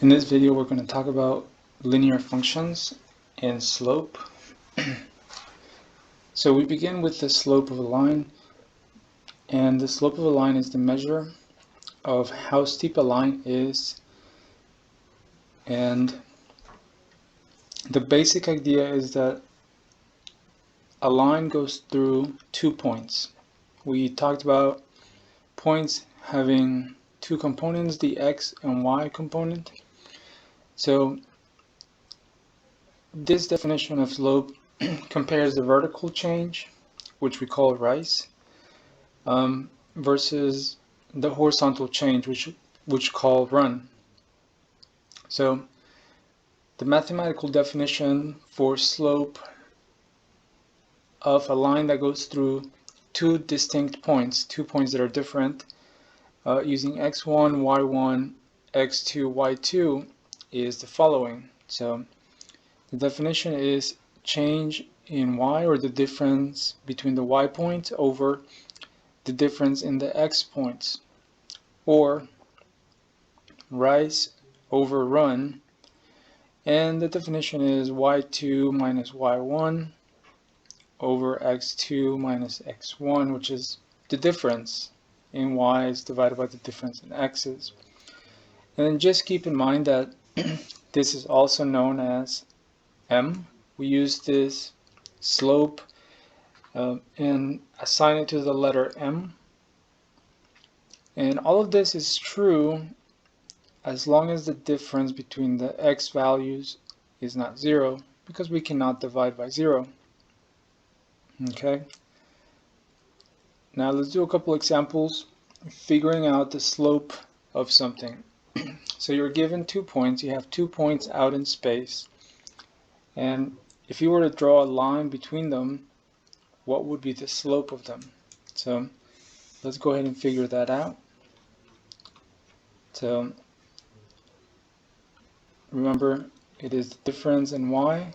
In this video, we're going to talk about linear functions and slope. So we begin with the slope of a line, and the slope of a line is the measure of how steep a line is, and the basic idea is that a line goes through 2 points. We talked about points having two components, the x and y component. So this definition of slope compares the vertical change, which we call rise, versus the horizontal change, which call run. So the mathematical definition for slope of a line that goes through two distinct points, 2 points that are different, using x1, y1, x2, y2 is the following. So the definition is change in y, or the difference between the y point over the difference in the x points, or rise over run, and the definition is y2 minus y1 over x2 minus x1, which is the difference in y's divided by the difference in x's. And then just keep in mind that this is also known as m. We use this slope and assign it to the letter m. And all of this is true as long as the difference between the x values is not 0, because we cannot divide by 0. Okay. Now let's do a couple examples figuring out the slope of something. So you're given 2 points. You have 2 points out in space. And if you were to draw a line between them, what would be the slope of them? So let's go ahead and figure that out. So remember, it is the difference in y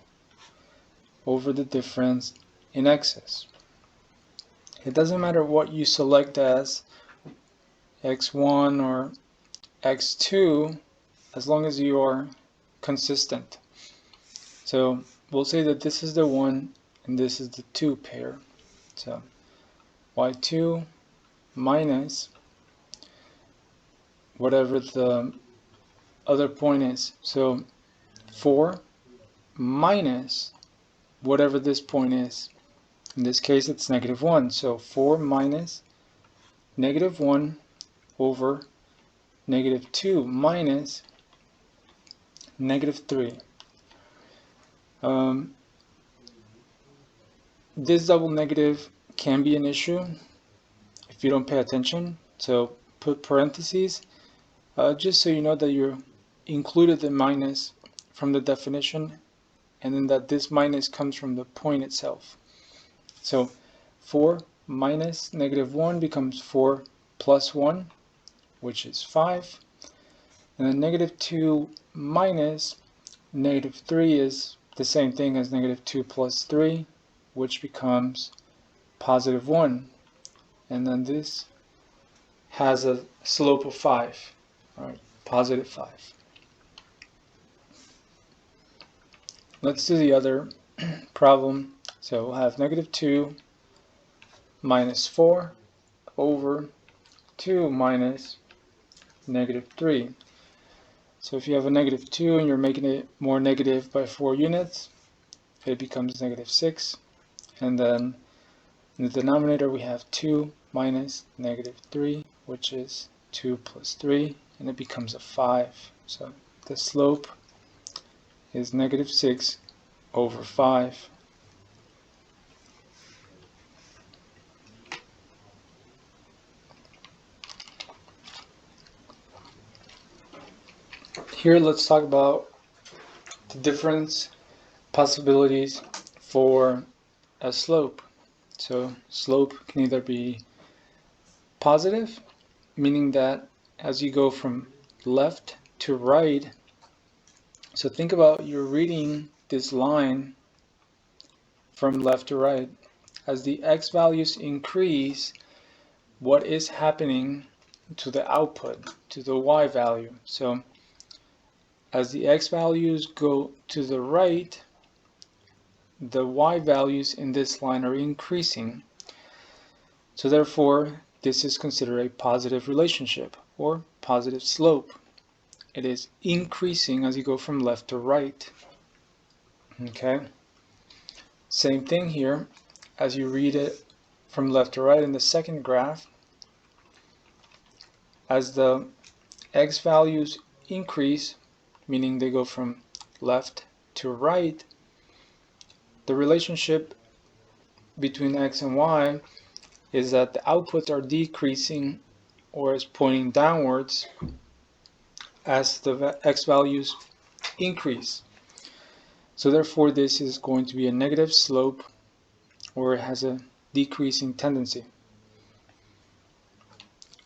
over the difference in x's. It doesn't matter what you select as x1 or x2, as long as you are consistent. So we'll say that this is the 1 and this is the 2 pair. So y2 minus whatever the other point is. So 4 minus whatever this point is. In this case it's -1. So 4 minus -1 over -2 minus -3. This double negative can be an issue if you don't pay attention. So put parentheses just so you know that you included the minus from the definition, and then that this minus comes from the point itself. So 4 minus -1 becomes 4 plus 1, which is 5. And then -2 minus -3 is the same thing as -2 plus 3, which becomes +1. And then this has a slope of 5, right? +5. Let's do the other problem. So we'll have -2 minus 4 over 2 minus -3. So if you have a -2 and you're making it more negative by 4 units, it becomes -6. And then in the denominator we have 2 minus -3, which is 2 plus 3, and it becomes a 5. So the slope is -6 over 5. Here let's talk about the different possibilities for a slope. So slope can either be positive, meaning that as you go from left to right, so think about you're reading this line from left to right. As the x values increase, what is happening to the output, to the y value? So as the x values go to the right, the y values in this line are increasing. So therefore, this is considered a positive relationship or positive slope. It is increasing as you go from left to right. Okay. Same thing here. As you read it from left to right in the second graph, as the x values increase, meaning they go from left to right, the relationship between x and y is that the outputs are decreasing or is pointing downwards as the x values increase. So therefore this is going to be a negative slope, or it has a decreasing tendency.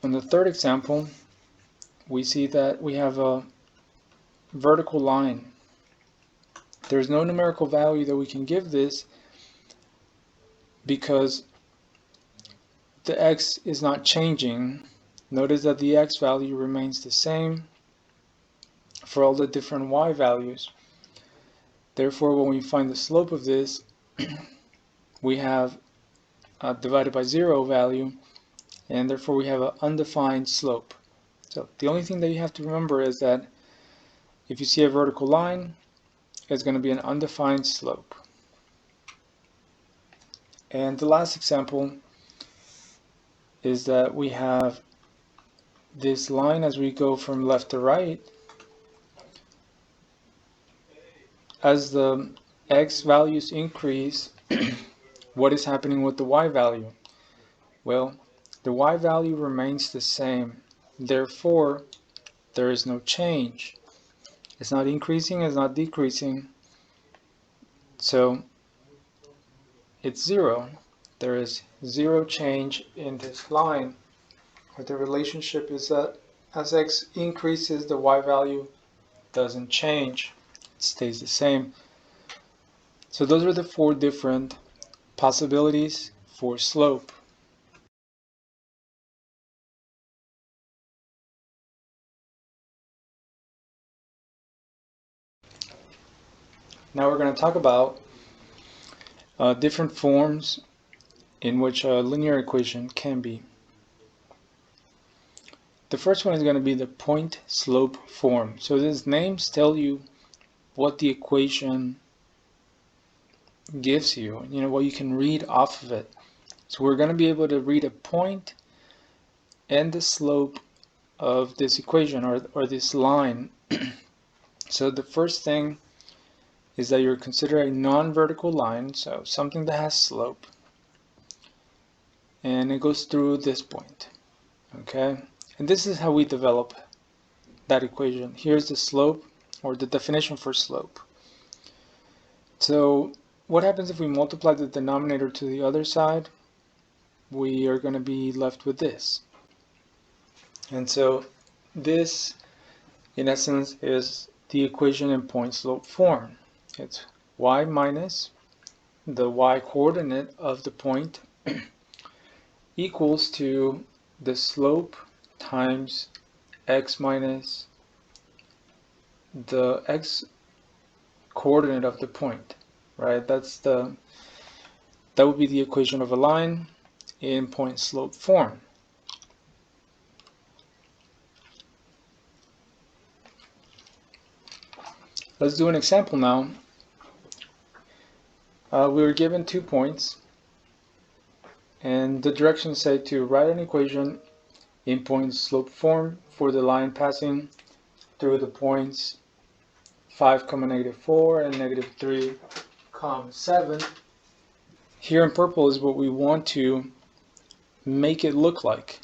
In the third example, we see that we have a vertical line. There's no numerical value that we can give this because the x is not changing. Notice that the x value remains the same for all the different y values. Therefore, when we find the slope of this, we have divided by 0 value, and therefore we have an undefined slope. So the only thing that you have to remember is that if you see a vertical line, it's going to be an undefined slope. And the last example is that we have this line as we go from left to right. As the x values increase, what is happening with the y value? Well, the y value remains the same. Therefore, there is no change. It's not increasing, it's not decreasing. So it's 0. There is 0 change in this line. But the relationship is that as x increases, the y value doesn't change. It stays the same. So those are the 4 different possibilities for slope. Now we're going to talk about different forms in which a linear equation can be. The first one is going to be the point slope form. So these names tell you what the equation gives you, what you can read off of it. So we're going to be able to read a point and the slope of this equation or this line. So the first thing is that you're considering a non-vertical line, so something that has slope, and it goes through this point. Okay, and this is how we develop that equation. Here's the slope, or the definition for slope. So what happens if we multiply the denominator to the other side? We are going to be left with this. And so this, in essence, is the equation in point slope form. It's y minus the y coordinate of the point equals to the slope times x minus the x coordinate of the point, right? That would be the equation of a line in point slope form. Let's do an example now. We were given 2 points, and the directions say to write an equation in point slope form for the line passing through the points 5, -4 and -3, 7. Here in purple is what we want to make it look like,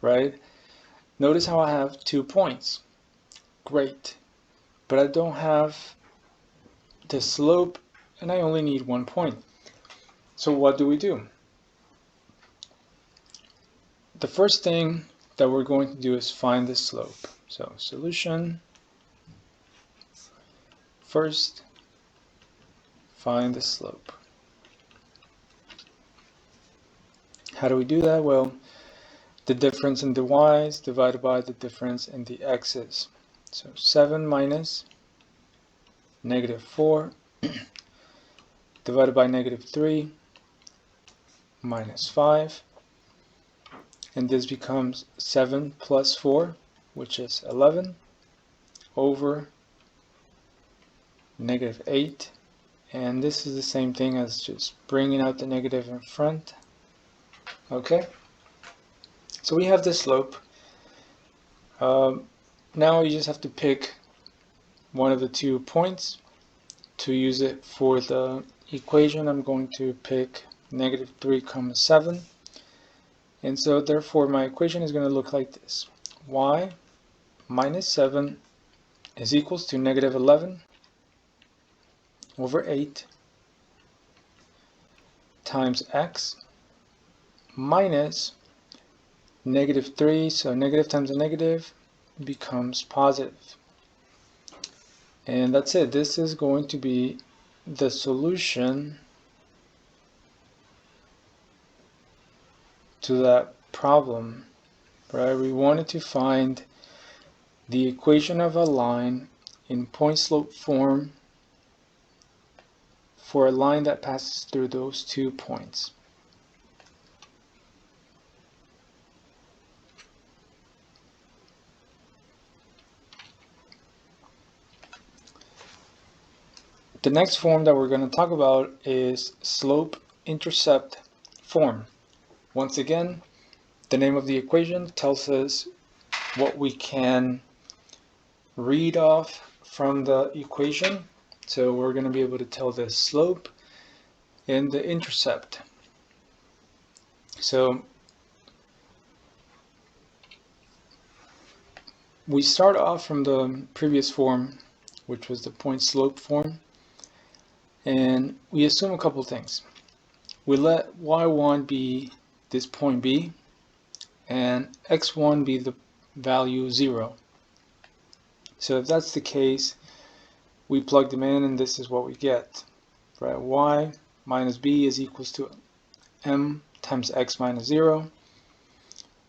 right? Notice how I have 2 points. Great. But I don't have the slope, and I only need 1 point. So what do we do? The first thing that we're going to do is find the slope. So solution, first find the slope. How do we do that? Well, the difference in the y's divided by the difference in the x's. So 7 minus negative 4 divided by negative 3 minus 5, and this becomes 7 plus 4, which is 11, over negative 8, and this is the same thing as just bringing out the negative in front. Okay, so we have the slope. Now you just have to pick one of the 2 points to use it for the equation. I'm going to pick negative 3, 7, and so therefore my equation is going to look like this. Y minus 7 is equals to negative 11 over 8 times x minus negative 3, so negative times a negative becomes positive. And that's it. This is going to be the solution to that problem, right? We wanted to find the equation of a line in point slope form for a line that passes through those 2 points. The next form that we're going to talk about is slope-intercept form. Once again, the name of the equation tells us what we can read off from the equation. So we're going to be able to tell the slope and the intercept. So we start off from the previous form, which was the point slope form, and we assume a couple things. We let y1 be this point B and x1 be the value 0. So if that's the case, we plug them in and this is what we get, right? Y minus b is equals to m times x minus 0.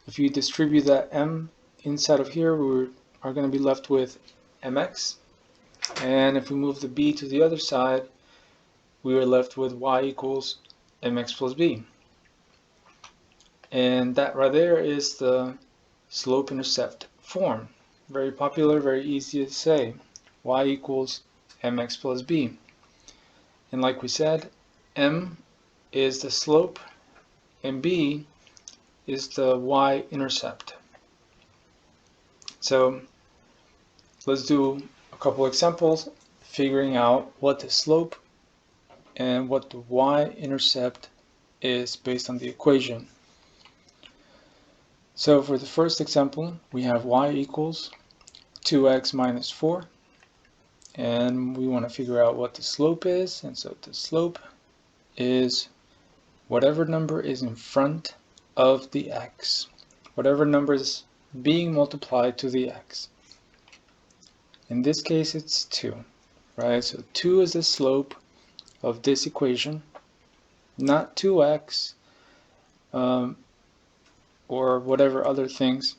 If you distribute that m inside of here, we are going to be left with mx, and if we move the b to the other side, we are left with y equals mx plus b. And that right there is the slope-intercept form. Very popular, very easy to say. Y equals mx plus b. And like we said, m is the slope and b is the y-intercept. So let's do a couple examples figuring out what the slope and what the y-intercept is based on the equation. So for the first example, we have y equals 2x minus 4, and we want to figure out what the slope is, and so the slope is whatever number is in front of the x, whatever number is being multiplied to the x. In this case it's 2, right? So 2 is the slope of this equation, not 2x or whatever other things,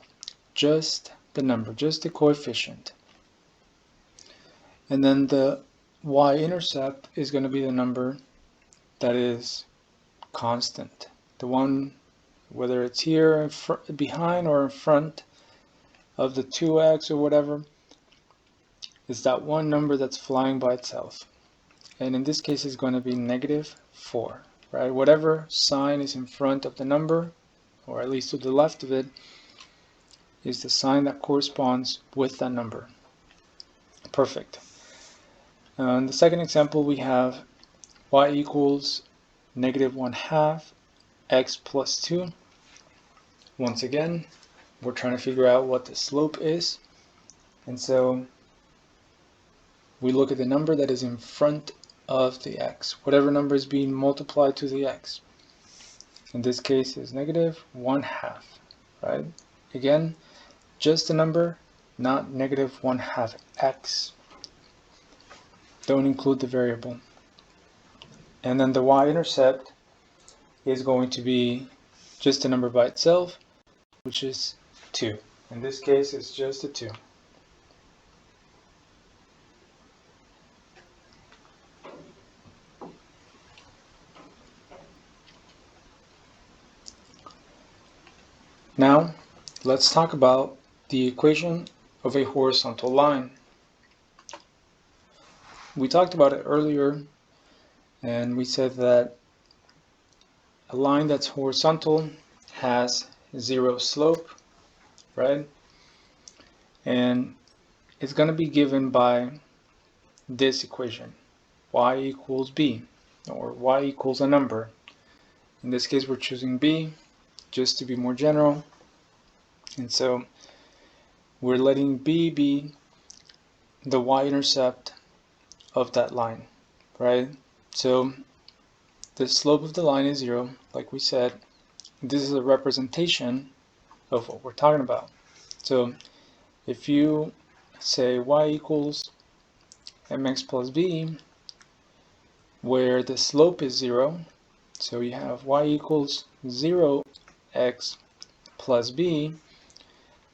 just the number, just the coefficient. And then the y-intercept is going to be the number that is constant, the one, whether it's here behind or in front of the 2x or whatever, is that one number that's flying by itself. And in this case it's going to be negative 4, right? Whatever sign is in front of the number, or at least to the left of it, is the sign that corresponds with that number. Perfect. In the second example, we have y equals negative 1/2 x plus 2. Once again, we're trying to figure out what the slope is, and so we look at the number that is in front of the x, whatever number is being multiplied to the x. In this case is negative 1/2, right? Again, just a number, not negative 1/2 x. Don't include the variable. And then the y-intercept is going to be just a number by itself, which is 2. In this case, it's just a 2. Now, let's talk about the equation of a horizontal line. We talked about it earlier, and we said that a line that's horizontal has zero slope, right? And it's going to be given by this equation, y equals b, or y equals a number. In this case, we're choosing b, just to be more general. And so we're letting b be the y-intercept of that line, right? So the slope of the line is 0, like we said. This is a representation of what we're talking about. So if you say y equals mx plus b, where the slope is 0, so you have y equals 0x plus b,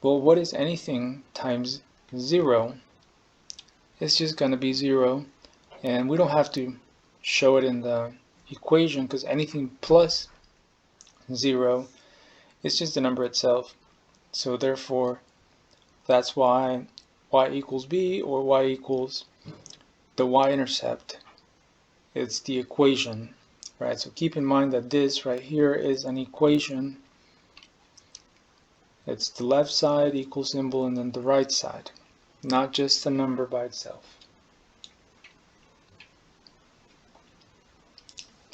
well, what is anything times 0? It's just going to be 0, and we don't have to show it in the equation because anything plus 0 is just the number itself. So therefore, that's why y equals b, or y equals the y-intercept. It's the equation, right? So keep in mind that this right here is an equation. It's the left side equal symbol and then the right side, not just a number by itself.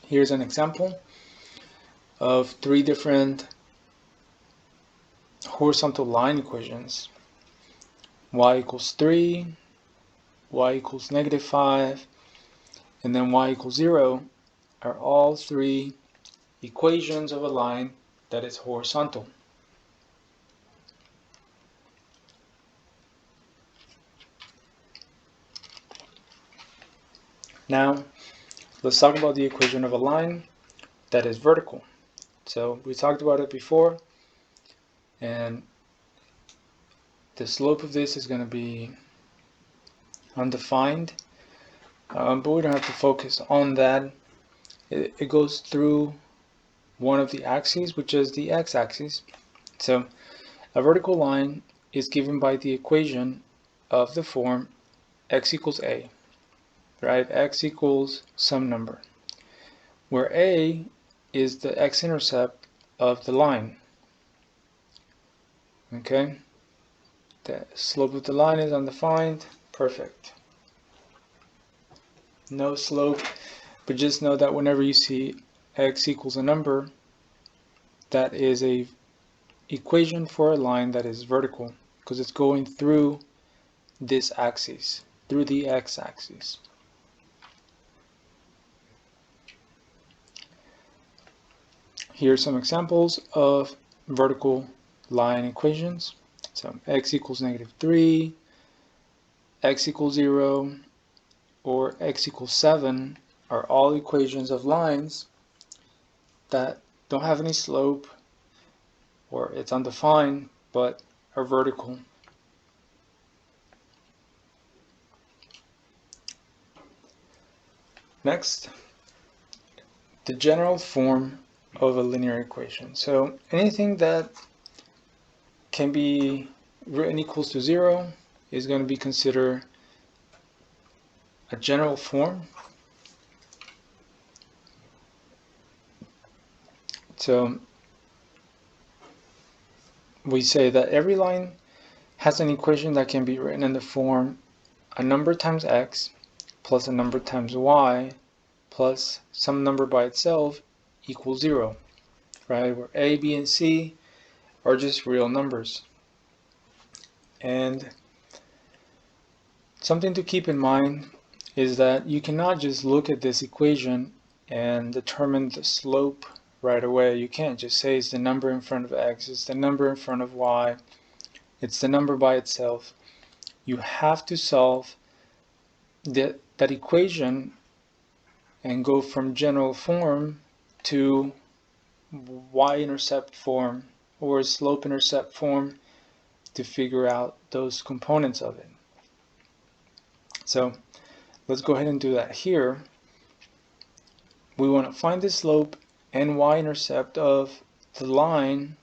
Here's an example of 3 different horizontal line equations. Y equals 3, y equals -5, and then y equals 0 are all 3 equations of a line that is horizontal. Now, let's talk about the equation of a line that is vertical. So we talked about it before, and the slope of this is going to be undefined, but we don't have to focus on that. It goes through one of the axes, which is the x-axis. So a vertical line is given by the equation of the form x equals a, right? X equals some number, where a is the x-intercept of the line. Okay, the slope of the line is undefined. Perfect. No slope, but just know that whenever you see x equals a number, that is a equation for a line that is vertical, because it's going through this axis, through the x-axis. Here are some examples of vertical line equations. So x equals -3, x equals 0, or x equals 7 are all equations of lines that don't have any slope, or it's undefined, but are vertical. Next, the general form of a linear equation. So anything that can be written equals to 0 is going to be considered a general form. So we say that every line has an equation that can be written in the form a number times x plus a number times y plus some number by itself equals 0, right? Where a, b, and c are just real numbers. And something to keep in mind is that you cannot just look at this equation and determine the slope right away. You can't just say it's the number in front of x, it's the number in front of y, it's the number by itself. You have to solve that equation and go from general form to y-intercept form or slope-intercept form to figure out those components of it. So let's go ahead and do that here. We want to find the slope and y-intercept of the line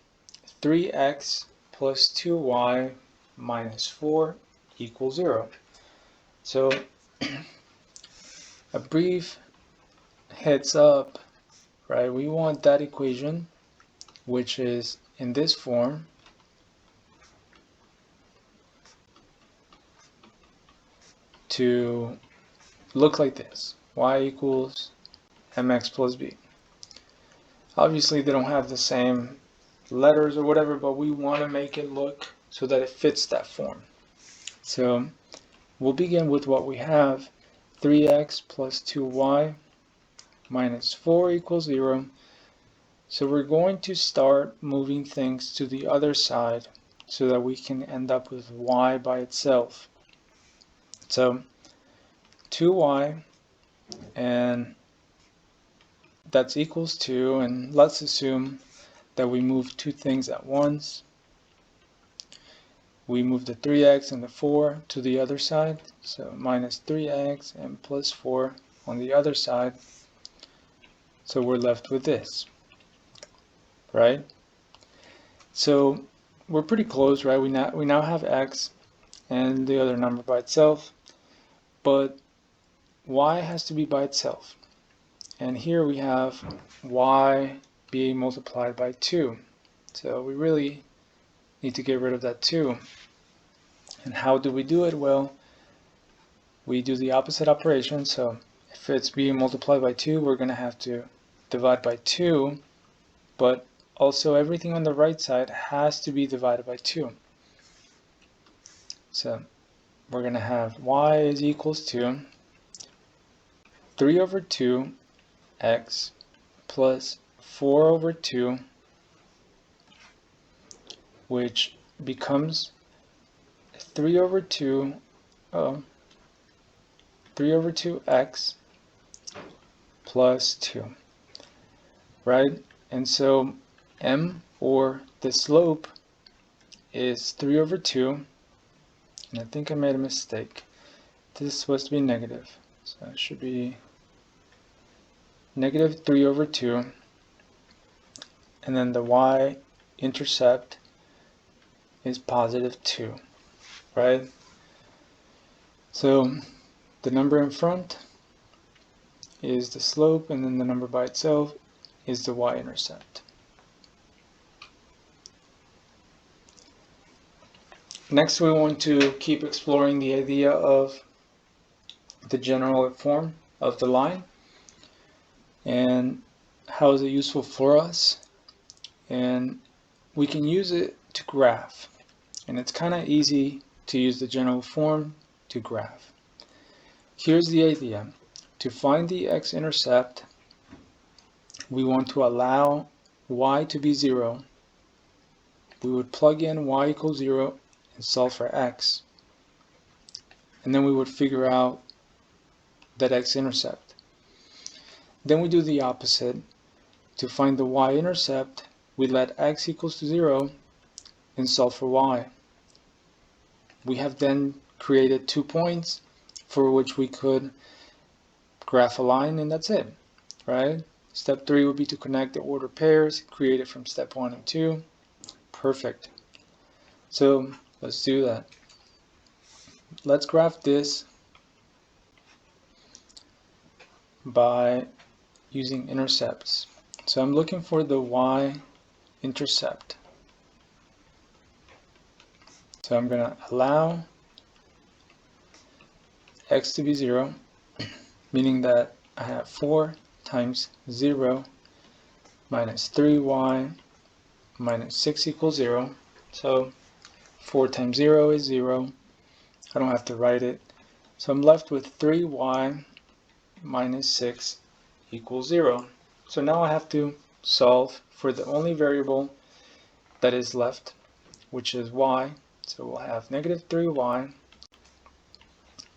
3x plus 2y minus 4 equals 0. So a brief heads up, right? We want that equation, which is in this form, to look like this: y equals mx plus b. Obviously they don't have the same letters or whatever, but we want to make it look so that it fits that form. So we'll begin with what we have: 3x plus 2y minus 4 equals 0. So we're going to start moving things to the other side so that we can end up with y by itself. So 2y, and that's equals 2, and let's assume that we move two things at once. We move the 3x and the 4 to the other side, so minus 3x and plus 4 on the other side. So we're left with this, right? So we're pretty close, right? We now have x and the other number by itself, but y has to be by itself. And here we have y being multiplied by 2. So we really need to get rid of that 2. And how do we do it? Well, we do the opposite operation. So if it's being multiplied by 2, we're going to have to divide by 2, but also everything on the right side has to be divided by 2. So we're going to have y is equals to 3 over 2 x plus 4 over 2, which becomes 3 over 2x plus 2, right? And so m, or the slope, is 3 over 2, and I think I made a mistake. This is supposed to be negative, so it should be negative 3 over 2, and then the y-intercept is positive 2, right? So the number in front is the slope, and then the number by itself is the y-intercept. Next, we want to keep exploring the idea of the general form of the line and how is it useful for us. And we can use it to graph, and it's kind of easy to use the general form to graph. Here's the idea: to find the x-intercept, we want to allow y to be 0. We would plug in y equals 0 and solve for x, and then we would figure out that x-intercept. Then we do the opposite. To find the y-intercept, we let x equals to 0 and solve for y. We have then created 2 points for which we could graph a line, and that's it, right? Step 3 would be to connect the order pairs created from step 1 and 2. Perfect. So let's do that. Let's graph this by using intercepts. So I'm looking for the y-intercept. So I'm going to allow x to be 0, meaning that I have 4 times 0 minus 3y minus 6 equals 0. So 4 times 0 is 0. I don't have to write it. So I'm left with 3y minus 6 equals 0. So now I have to solve for the only variable that is left, which is y. So we'll have negative 3y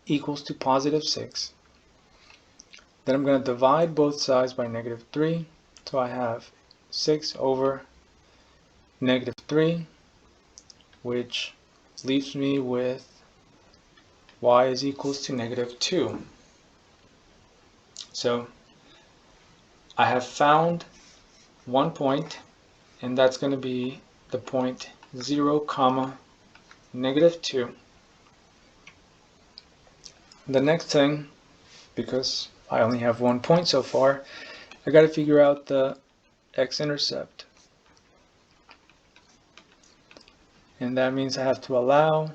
equals to positive 6. Then I'm going to divide both sides by negative 3. So I have 6 over negative 3, which leaves me with y is equals to negative 2. So I have found one point, and that's going to be the point 0, comma, -2. The next thing, because I only have one point so far, I got to figure out the x-intercept. And that means I have to allow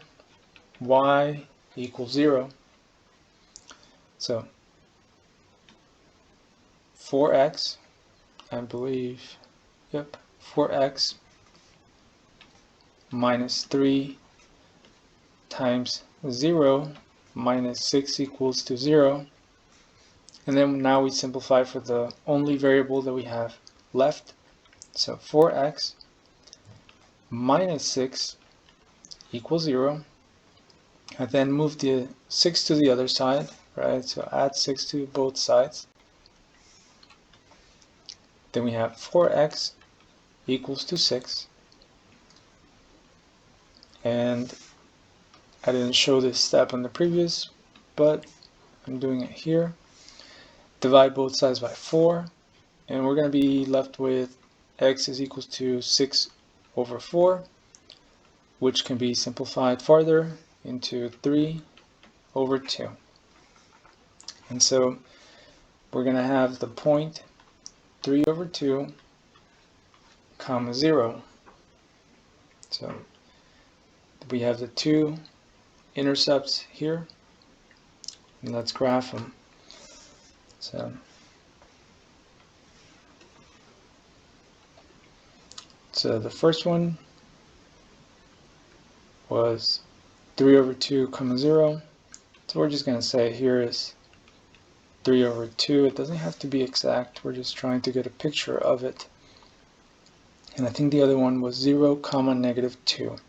y equals 0. So 4x, I believe, yep, 4x minus 3 times 0 minus 6 equals to 0. And then now we simplify for the only variable that we have left. So 4x minus 6 equals 0. I then move the 6 to the other side, right? So add 6 to both sides. Then we have 4x equals to 6. And I didn't show this step on the previous, but I'm doing it here. Divide both sides by 4, and we're going to be left with x is equals to 6 over 4, which can be simplified farther into 3 over 2. And so we're going to have the point 3 over 2, comma 0. So we have the two intercepts here, and let's graph them. So the first one was 3 over 2, comma 0. So we're just going to say here is 3 over 2. It doesn't have to be exact. We're just trying to get a picture of it. And I think the other one was 0, comma, -2.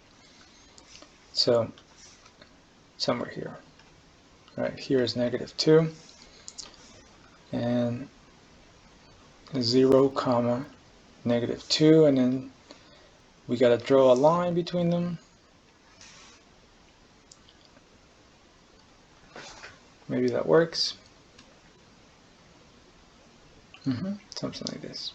So somewhere here. Right, here is -2. And 0, comma, -2. And then we got to draw a line between them. Maybe that works. Something like this.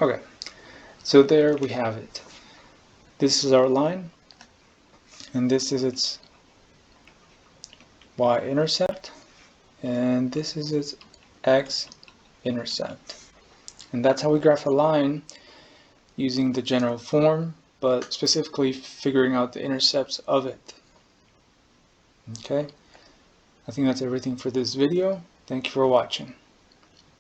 Okay, so there we have it. This is our line, and this is its y-intercept, and this is its x-intercept. And that's how we graph a line using the general form, but specifically figuring out the intercepts of it. Okay, I think that's everything for this video. Thank you for watching.